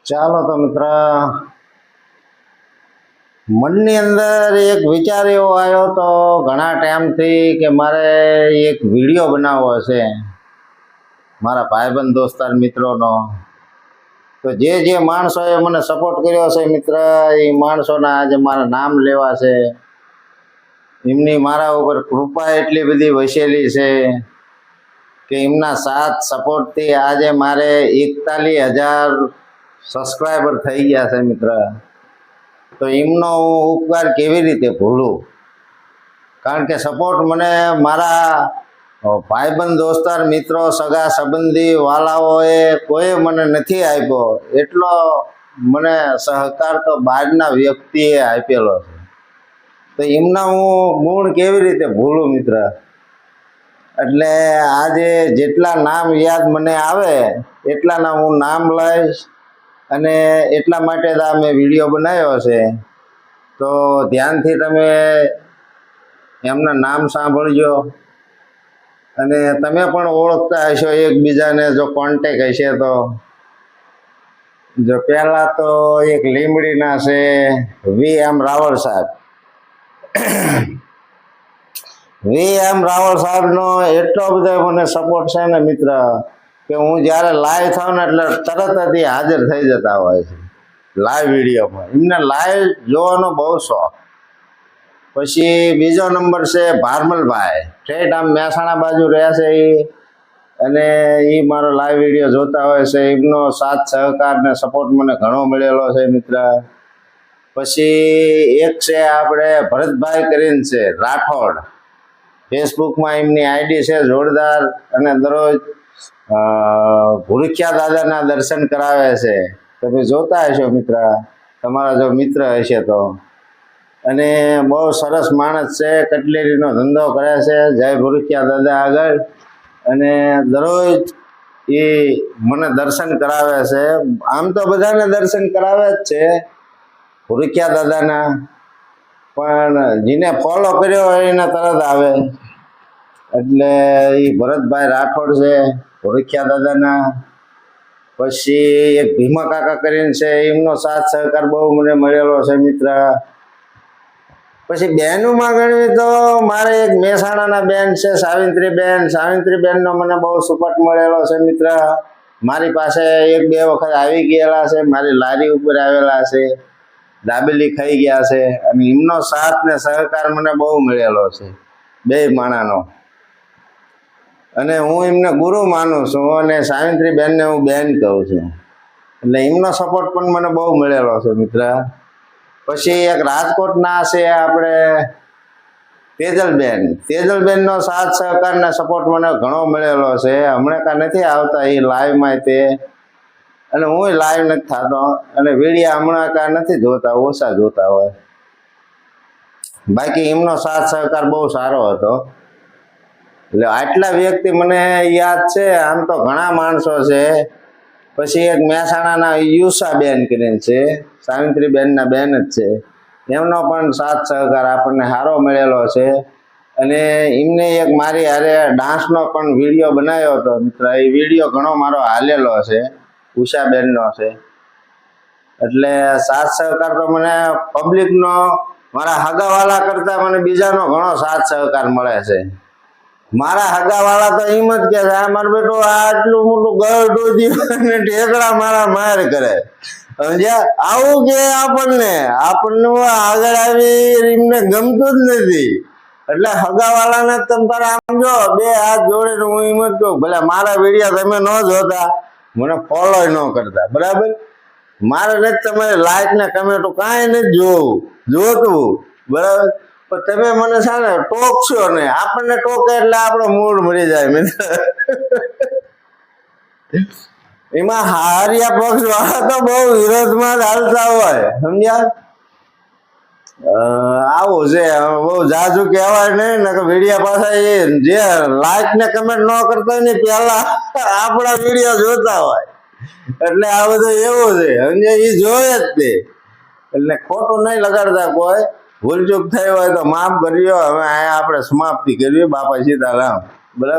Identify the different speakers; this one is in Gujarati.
Speaker 1: ચાલો તો મિત્ર, મનની અંદર એક વિચાર એવો આવ્યો તો ઘણા ટાઈમથી કે મારે એક વિડીયો બનાવવો છે મારા ભાઈબંધ દોસ્તાર મિત્રોનો. તો જે માણસોએ મને સપોર્ટ કર્યો છે મિત્ર, એ માણસોના આજે મારા નામ લેવા છે. એમની મારા ઉપર કૃપા એટલી બધી વસેલી છે કે એમના સાથ સપોર્ટથી આજે મારે 41,000 સબસ્ક્રાઈબર થઈ ગયા છે મિત્ર. તો એમનો હું ઉપકાર કેવી રીતે ભૂલું? કારણ કે સપોર્ટ મને મારા ભાઈબંધ દોસ્તાર મિત્રો સગા સંબંધી વાલાઓએ કોઈ મને નથી આપ્યો, એટલો મને સહકાર તો બહારના વ્યક્તિએ આપેલો છે. તો એમના હું ગુણ કેવી રીતે ભૂલું મિત્ર? એટલે આજે જેટલા નામ યાદ મને આવે એટલાના હું નામ લઈશ, અને એટલા માટે જ આ મેં વિડીયો બનાવ્યો છે. તો ધ્યાનથી તમે એમના નામ સાંભળજો, અને તમે પણ ઓળખતા હશો એકબીજાને જો કોન્ટેક હશે તો. જો પહેલાં તો એક લીંબડીના છે VM રાવળ સાહેબ. VM રાવળ સાહેબનો એટલો બધો મને સપોર્ટ છે ને મિત્ર કે હું જ્યારે લાઈવ થાઉં ને એટલે તરત જ એ હાજર થઈ જતા હોય છે લાઈવ વિડીયોમાં. એમને લાઈવ જોવાનો બહુ શોખ. પછી બીજો નંબર છે ભારમલભાઈ, ઠેઠ આમ મહેસાણા બાજુ રહ્યા છે એ, અને એ મારો લાઈવ વિડીયો જોતા હોય છે. એમનો સાથ સહકાર ને સપોર્ટ મને ઘણો મળેલો છે મિત્ર. પછી એક છે આપણે ભરતભાઈ કરીને છે રાઠોડ, ફેસબુકમાં એમની આઈડી છે જોરદાર, અને દરરોજ ભૂરખિયા દાદાના દર્શન કરાવે છે. તમે જોતા હશો મિત્ર, તમારા જો મિત્ર હશે તો. અને બહુ સરસ માણસ છે, કટલેરીનો ધંધો કરે છે, જય ભૂરખિયા દાદા આગળ. અને દરરોજ એ મને દર્શન કરાવે છે. આમ તો બધાને દર્શન કરાવે જ છે ભૂરખિયા દાદાના, પણ જેને ફોલો કર્યો હોય એને તરત આવે. એટલે એ ભરતભાઈ રાઠોડ છે ભૂરખિયા દાદાના. પછી એક ભીમા કાકા કરીને છે, એમનો સાથ સહકાર બહુ મને મળેલો છે મિત્ર. પછી બહેનોમાં ગણવી તો મારે એક મહેસાણાના બેન છે સાવિત્રીબેન. સાવિત્રીબેનનો મને બહુ સપોર્ટ મળેલો છે મિત્ર. મારી પાસે 1-2 વખત આવી ગયેલા છે, મારી લારી ઉપર આવેલા છે, દાબેલી ખાઈ ગયા છે, અને એમનો સાથ ને સહકાર મને બહુ મળેલો છે બે માણાનો. અને હું એમને ગુરુ માનું છું, અને સાવિત્રીબેનને હું બેન કહું છું. એટલે એમનો સપોર્ટ પણ મને બહુ મળેલો છે મિત્ર. પછી એક રાજકોટના છે આપણે તેજલબેન. તેજલબેનનો સાથ સહકાર ને સપોર્ટ મને ઘણો મળેલો છે. હમણાં કાં નથી આવતા એ લાઈવમાં તે, અને હું લાઈવ નથી થતો, અને વિડીયા હમણાં કાં નથી જોતા, ઓછા જોતા હોય. બાકી એમનો સાથ સહકાર બહુ સારો હતો. એટલે આટલા વ્યક્તિ મને યાદ છે. આમ તો ઘણા માણસો છે. પછી એક મહેસાણાના યુષાબેન કરીને છે, સાવિત્રીબેનના બેન જ છે. એમનો પણ સાથ સહકાર આપણને સારો મળેલો છે. અને એમને એક મારી હારે ડાન્સનો પણ વિડીયો બનાવ્યો હતો મિત્ર. એ વિડીયો ઘણો મારો હાલેલો છે, ઉષાબેનનો છે. એટલે સાથ સહકાર તો મને પબ્લિકનો, મારા હગાવાલા કરતાં મને બીજાનો ઘણો સાથ સહકાર મળે છે. મારા હગાવાળા તો એમ જ કે છે, આ મારું બેટું આટલું મોટું ઘર ડોધી અને ઢેકડા મારા માર કરે, સમજ્યા? આવું કે આપણને આગળ આવી એમને ગમતું જ નથી. એટલે હગાવાલાને તમે તારા આમ જો 2 હાથ જોડીને હું એમ જ કહું, ભલે મારા વિડીયો તમે ન જોતા, મને ફોલો ન કરતા, બરાબર? મારે નથી તમારે લાઈક ને કમેન્ટો કાંઈ નથી જોતું, બરાબર? પણ તમે મને છે ને ટોકશો ને, આપણને ટોકે એટલે આપણો મૂડ મરી જાય મિત્ર. એમાં હારિયા પક્ષ વાળા તો બહુ વિરોધમાં જ હાલતા હોય, સમજ્યા? આવું છે, બહુ જાજુ કહેવાય નહીં ને, વિડીયો પાછા એ જે લાઈક ને કમેન્ટ ન કરતા હોય ને પેલા આપણા વિડીયો જોતા હોય. એટલે આ બધું એવું છે, સમજે? એ જોયે જ તે. એટલે ખોટું નહીં લગાડતા કોઈ. ભૂલચૂક થઈ હોય તો માફ કરજો. હવે અહીંયા આપણે સમાપ્તિ કરવી. બાપા સીતારામ, બરાબર?